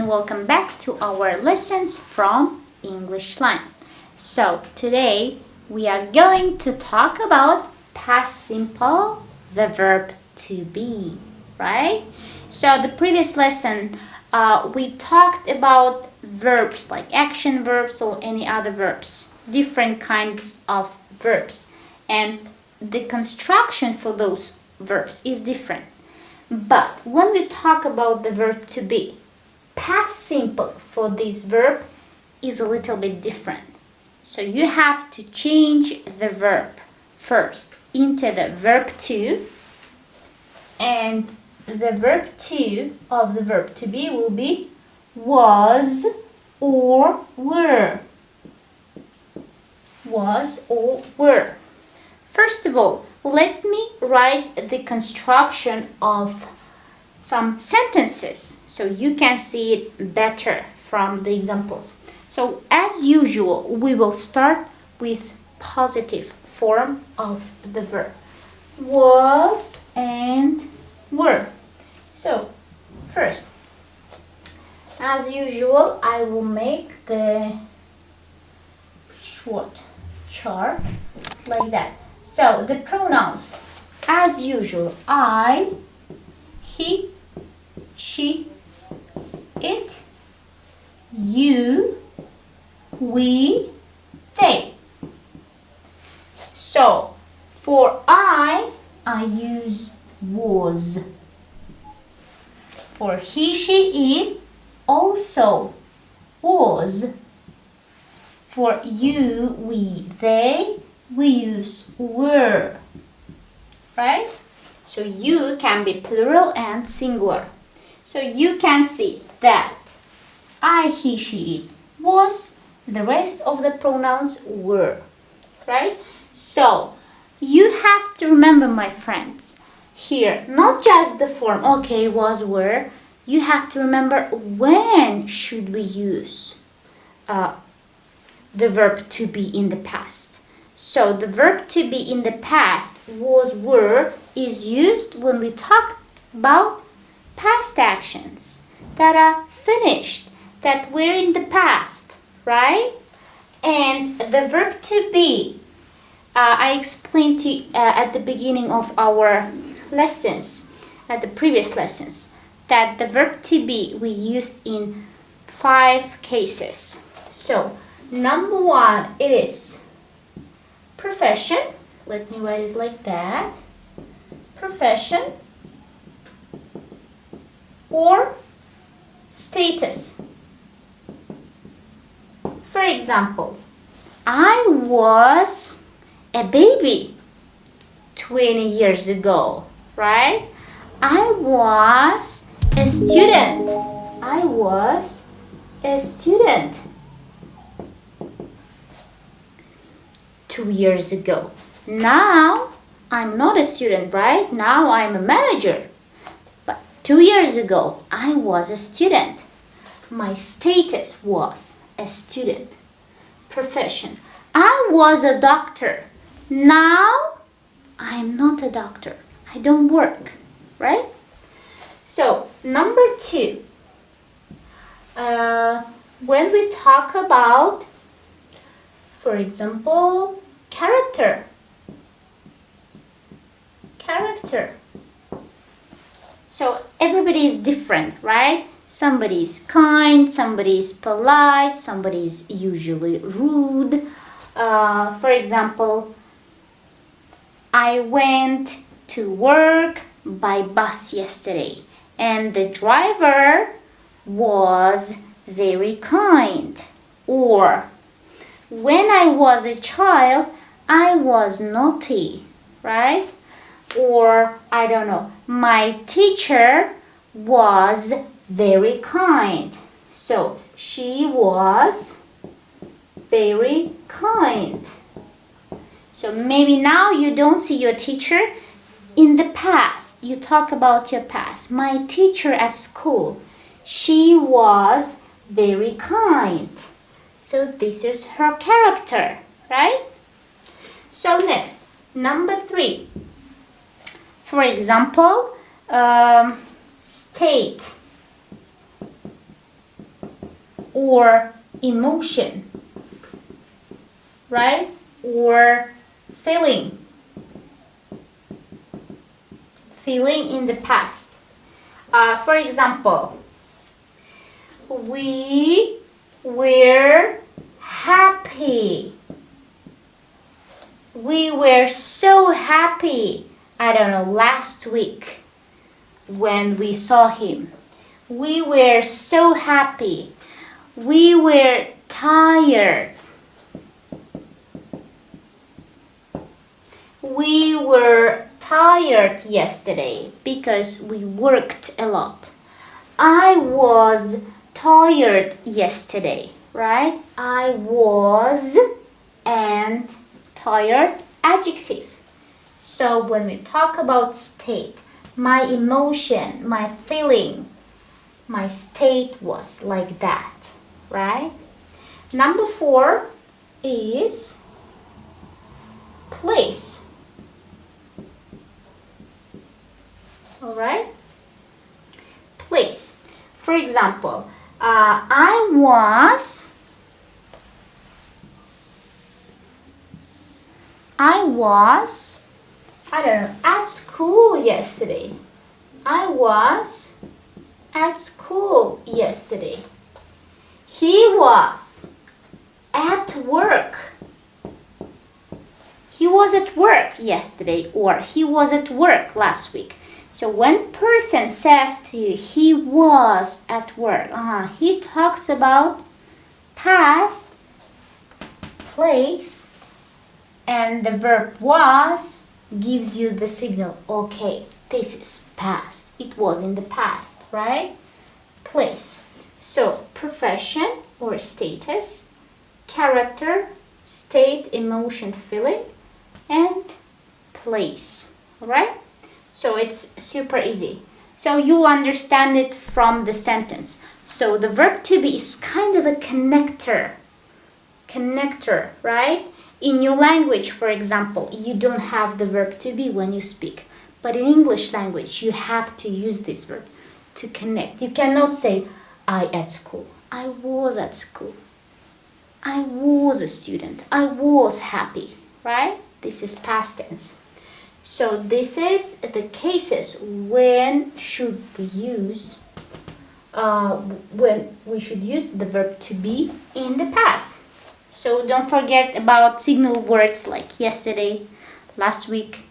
and welcome back to our lessons from EnglishLime. So today we are going to talk about past simple, the verb to be, right? So the previous lesson we talked about verbs like action verbs or any other verbs, different kinds of verbs, and the construction for those verbs is different. But when we talk about the verb to be, past simple for this verb is a little bit different. So you have to change the verb first into the verb to, and the verb to of the verb to be will be was or were. Was or were. First of all, let me write the construction of some sentences so you can see it better from the examples. So as usual, we will start with positive form of the verb. Was and were. So first, as usual, I will make the short chart like that. So the pronouns, as usual, I, he, she, it, you, we, they. So for I use was. For he, she, it also was. For you, we, they, we use were, right? So you can be plural and singular. So you can see that I, he, she, it was, the rest of the pronouns were, right? So you have to remember, my friends, here, not just the form, okay, was, were, you have to remember when should we use the verb to be in the past. So the verb to be in the past, was, were, is used when we talk about past actions that are finished, that were in the past, right? And the verb to be, I explained to you at the beginning of our lessons, at the previous lessons, that the verb to be we used in 5 cases. So number 1, it is profession. Let me write it like that. Profession or status. For example, I was a baby 20 years ago, right? I was a student. I was a student 2 years ago. Now I'm not a student, right? Now I'm a manager. But 2 years ago I was a student. My status was a student. Profession. I was a doctor. Now I'm not a doctor. I don't work, right? So number 2, when we talk about, for example, character. Character. So everybody is different, right? Somebody is kind, somebody is polite, somebody is usually rude. For example, I went to work by bus yesterday and the driver was very kind. Or when I was a child, I was naughty, right? Or I don't know, my teacher was very kind. So she was very kind. So maybe now you don't see your teacher. In the past, you talk about your past. My teacher at school, she was very kind. So this is her character, right? So next, number 3. For example, state. or emotion, right? Or feeling in the past. For example, we were happy. We were so happy, I don't know, last week when we saw him. We were so happy. We were tired. We were tired yesterday because we worked a lot. I was tired yesterday, right? I was and tired adjective. So when we talk about state, my emotion, my feeling, my state was like that, right? Number 4 is place. All right? Place. For example, I was at school yesterday. I was at school yesterday. He was at work. He was at work yesterday, or he was at work last week. So when person says to you, he was at work, he talks about past, place, and the verb was gives you the signal, okay, this is past. It was in the past, right? Place. So profession or status, character, state, emotion, feeling, and place. All right? So it's super easy. So you'll understand it from the sentence. So the verb to be is kind of a connector, right? In your language, for example, you don't have the verb to be when you speak. But in English language, you have to use this verb to connect. You cannot say, I at school. I was at school. I was a student. I was happy, right? This is past tense. So this is the cases when should we use the verb to be in the past. So don't forget about signal words like yesterday, last week,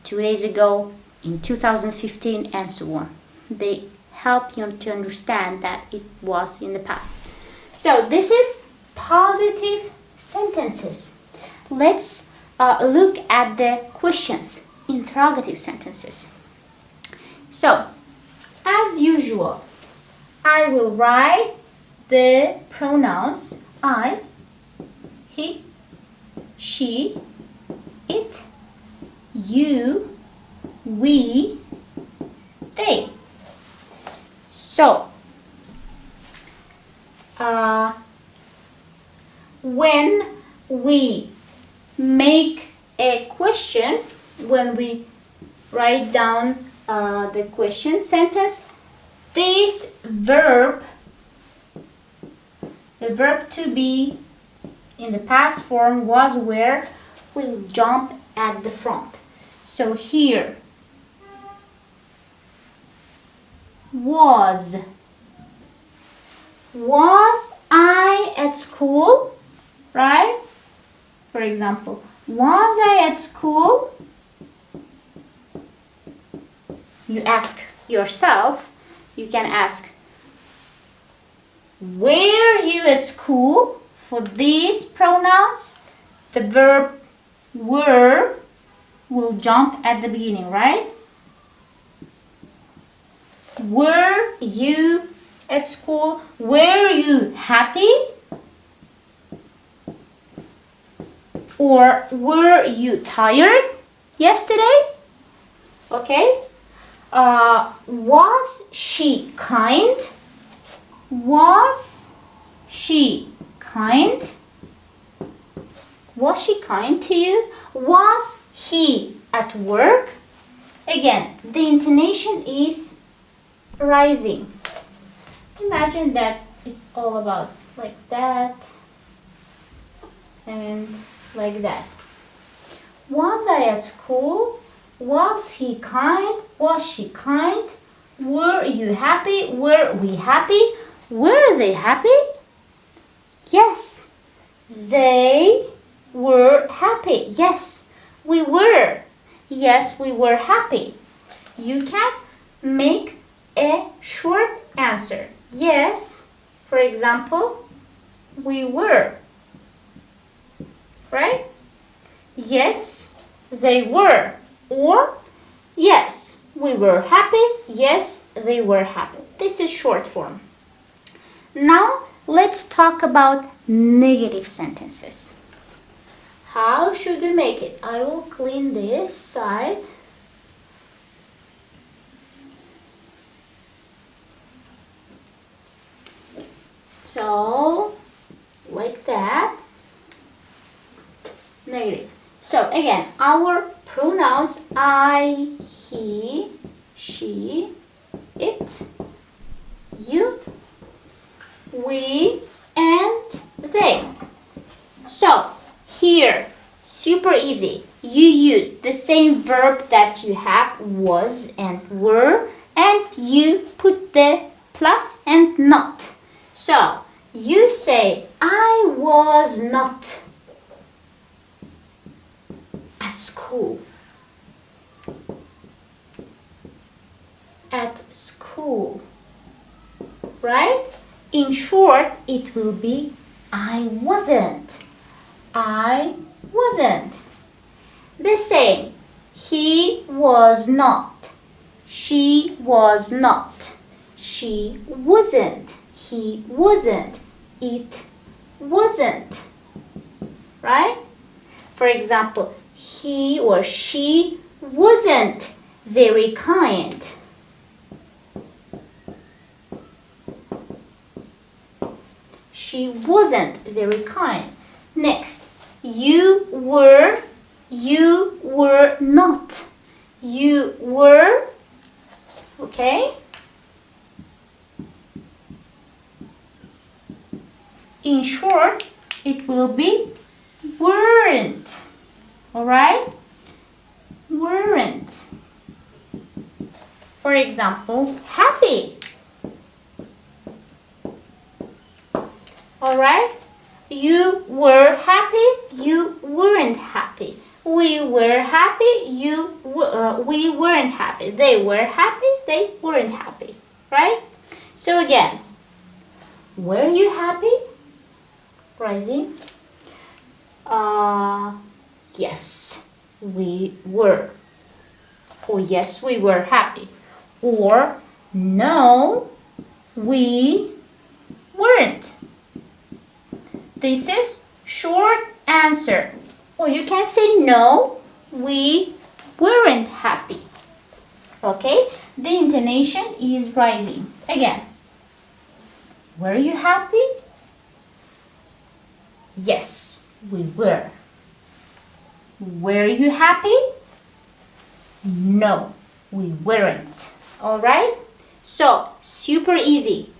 2 days ago, in 2015, and so on. They help you to understand that it was in the past. So this is positive sentences. Let's look at the questions. Interrogative sentences. So, as usual, I will write the pronouns I, he, she, it, you, we, they. So, when we make a question, when we write down the question sentence, this verb, the verb to be in the past form was where will jump at the front. So here, was I at school, right? For example, was I at school? You ask yourself, you can ask, were you at school? For these pronouns, the verb were will jump at the beginning, right? Were you at school? Were you happy? Or were you tired yesterday? Okay. Was she kind? Was she kind? Was she kind to you? Was he at work? Again, the intonation is rising. Imagine that it's all about like that and like that. Was I at school? Was he kind? Was she kind? Were you happy? Were we happy? Were they happy? Yes, they were happy. Yes, we were. Yes, we were happy. You can make a short answer. Yes, for example, we were. Right? Yes, they were. Or, yes, we were happy. Yes, they were happy. This is short form. Now, let's talk about negative sentences. How should we make it? I will clean this side. So, like that. Negative. So, again, our pronouns I, he, she, it, you, we, and they. So, here, super easy. You use the same verb that you have, was and were, and you put the plus and not. So, you say, I was not at school. At school. Right? In short, it will be I wasn't. I wasn't. The same. He was not. She was not. She wasn't. He wasn't. It wasn't. Right? For example, he or she wasn't very kind. She wasn't very kind. Next, you were not. You were, okay? In short, it will be weren't. Alright? Weren't. For example, happy. Alright? You were happy, you weren't happy. We were happy, we weren't happy. They were happy, they weren't happy. Right? So again, were you happy? Rising. Yes, we were. Or yes, we were happy. Or no, we weren't. This is short answer. Or you can say no, we weren't happy. Okay? The intonation is rising. Again. Were you happy? Yes, we were. Were you happy? No, we weren't. Alright? So, super easy.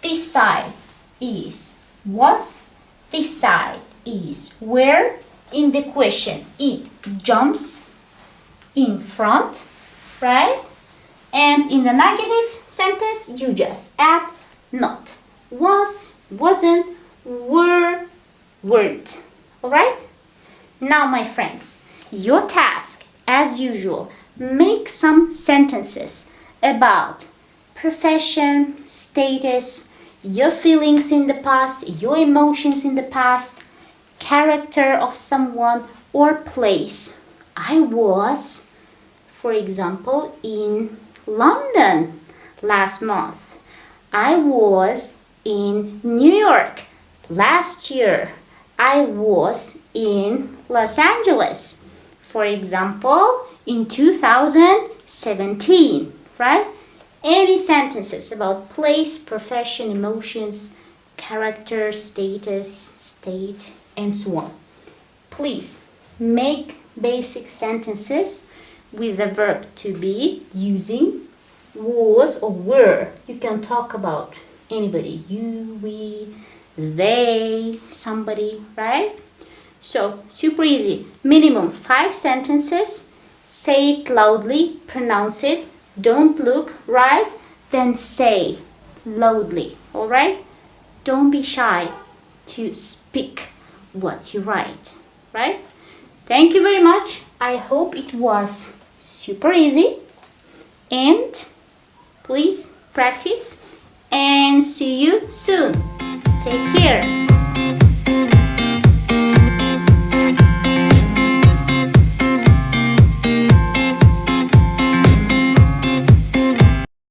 This side is was. This side is were. In the question, it jumps in front, right? And in the negative sentence, you just add not. Was, wasn't, were, weren't. Alright? Now, my friends, your task, as usual, make some sentences about profession, status, your feelings in the past, your emotions in the past, character of someone, or place. I was, for example, in London last month. I was in New York last year. I was in Los Angeles, for example, in 2017, right? Any sentences about place, profession, emotions, character, status, state, and so on. Please make basic sentences with the verb to be using was or were. You can talk about anybody. You, we, they, somebody, right? So, super easy. Minimum 5 sentences. Say it loudly, pronounce it. Don't look, right? Then say loudly, alright? Don't be shy to speak what you write, right? Thank you very much. I hope it was super easy. And please practice and see you soon. Take care.